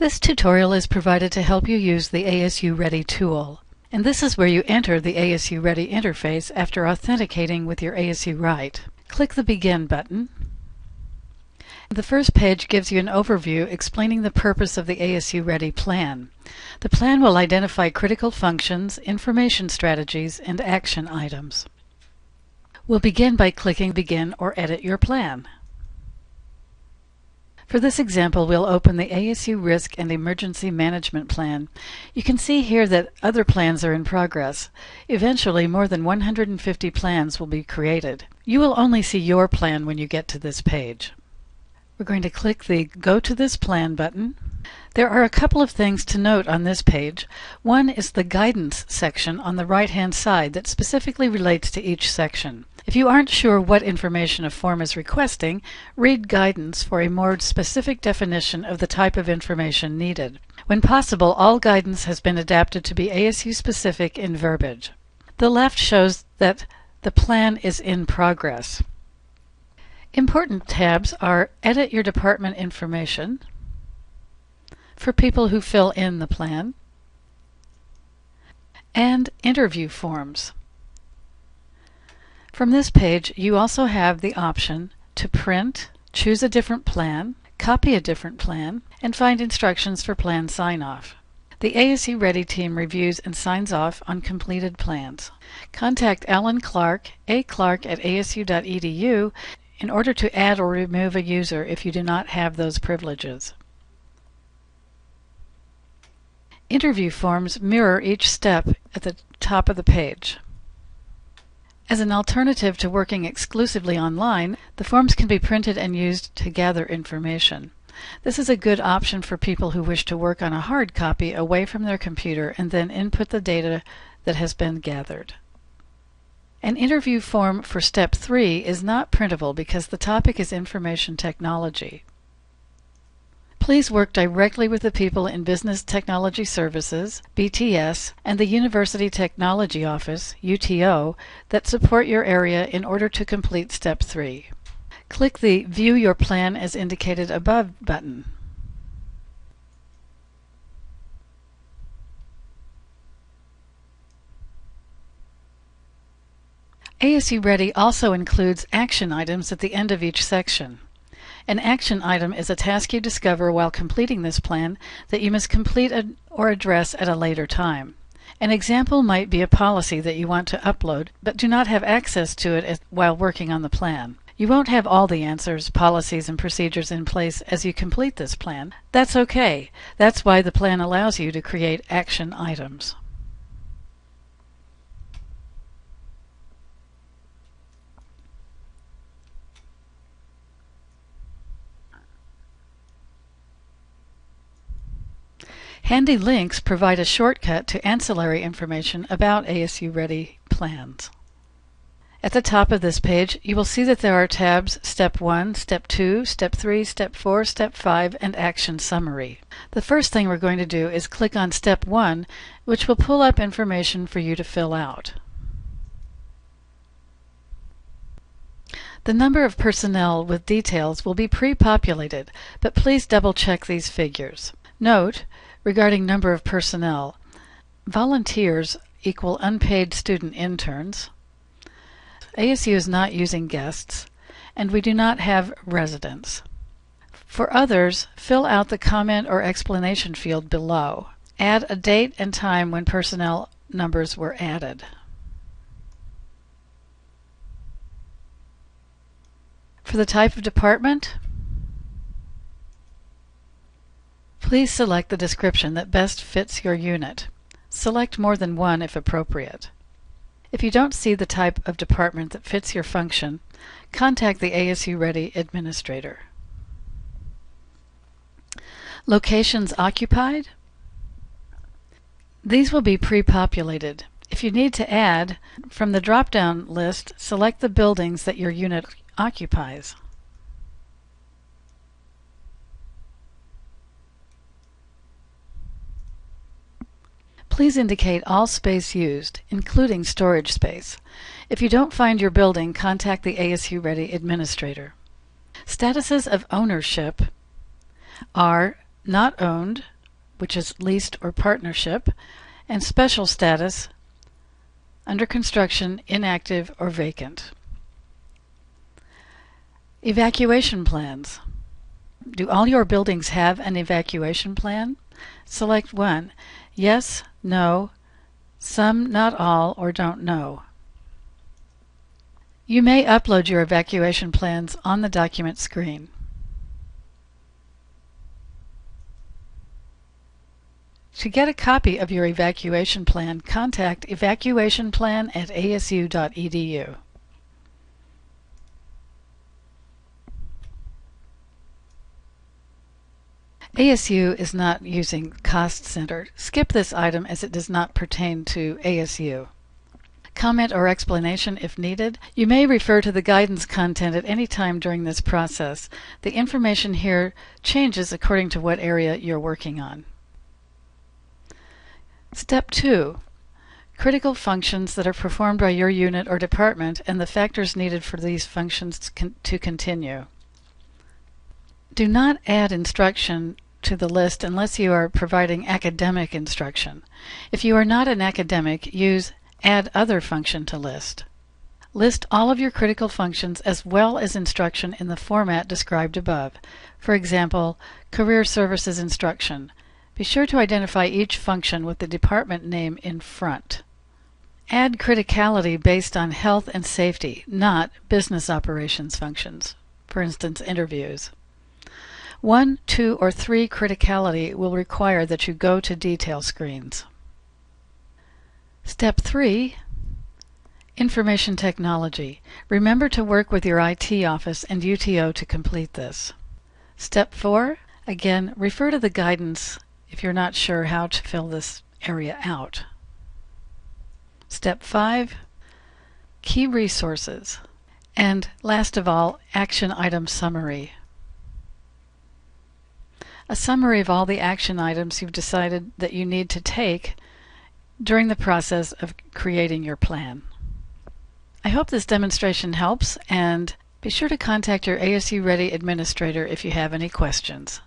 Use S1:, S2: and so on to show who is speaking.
S1: This tutorial is provided to help you use the ASU Ready tool. And this is where you enter the ASU Ready interface after authenticating with your ASU Right. Click the Begin button. The first page gives you an overview explaining the purpose of the ASU Ready plan. The plan will identify critical functions, information strategies, and action items. We'll begin by clicking Begin or Edit Your Plan. For this example, we'll open the ASU Risk and Emergency Management Plan. You can see here that other plans are in progress. Eventually, more than 150 plans will be created. You will only see your plan when you get to this page. We're going to click the Go to this plan button. There are a couple of things to note on this page. One is the Guidance section on the right-hand side that specifically relates to each section. If you aren't sure what information a form is requesting, read Guidance for a more specific definition of the type of information needed. When possible, all guidance has been adapted to be ASU-specific in verbiage. The left shows that the plan is in progress. Important tabs are Edit Your Department Information for people who fill in the plan, and Interview Forms. From this page, you also have the option to print, choose a different plan, copy a different plan, and find instructions for plan sign-off. The ASU Ready team reviews and signs off on completed plans. Contact Alan Clark, aclark@asu.edu, in order to add or remove a user if you do not have those privileges. Interview forms mirror each step at the top of the page. As an alternative to working exclusively online, the forms can be printed and used to gather information. This is a good option for people who wish to work on a hard copy away from their computer and then input the data that has been gathered. An interview form for Step 3 is not printable because the topic is information technology. Please work directly with the people in Business Technology Services, BTS, and the University Technology Office, UTO, that support your area in order to complete Step 3. Click the View Your Plan as indicated above button. ASU Ready also includes action items at the end of each section. An action item is a task you discover while completing this plan that you must complete or address at a later time. An example might be a policy that you want to upload but do not have access to it while working on the plan. You won't have all the answers, policies, and procedures in place as you complete this plan. That's okay. That's why the plan allows you to create action items. Handy links provide a shortcut to ancillary information about ASU Ready plans. At the top of this page, you will see that there are tabs Step 1, Step 2, Step 3, Step 4, Step 5, and Action Summary. The first thing we're going to do is click on Step 1, which will pull up information for you to fill out. The number of personnel with details will be pre-populated, but please double-check these figures. Note, regarding number of personnel, volunteers equal unpaid student interns. ASU is not using guests, and we do not have residents. For others, fill out the comment or explanation field below. Add a date and time when personnel numbers were added. For the type of department, please select the description that best fits your unit. Select more than one if appropriate. If you don't see the type of department that fits your function, contact the ASU Ready administrator. Locations occupied? These will be pre-populated. If you need to add, from the drop-down list, select the buildings that your unit occupies. Please indicate all space used, including storage space. If you don't find your building, contact the ASU Ready administrator. Statuses of ownership are not owned, which is leased or partnership, and special status, under construction, inactive, or vacant. Evacuation plans. Do all your buildings have an evacuation plan? Select one. Yes, no, some, not all, or don't know. You may upload your evacuation plans on the document screen. To get a copy of your evacuation plan, contact evacuationplan@asu.edu. ASU is not using Cost Center. Skip this item as it does not pertain to ASU. Comment or explanation if needed. You may refer to the guidance content at any time during this process. The information here changes according to what area you're working on. Step 2. Critical functions that are performed by your unit or department and the factors needed for these functions to continue. Do not add instruction to the list unless you are providing academic instruction. If you are not an academic, use Add Other function to list. List all of your critical functions as well as instruction in the format described above. For example, Career Services Instruction. Be sure to identify each function with the department name in front. Add criticality based on health and safety, not business operations functions. For instance, interviews. 1, 2, or 3 criticality will require that you go to detail screens. Step 3. Information Technology. Remember to work with your IT office and UTO to complete this. Step 4. Again, refer to the guidance if you're not sure how to fill this area out. Step 5. Key resources. And last of all, action item summary. A summary of all the action items you've decided that you need to take during the process of creating your plan. I hope this demonstration helps, and be sure to contact your ASU Ready administrator if you have any questions.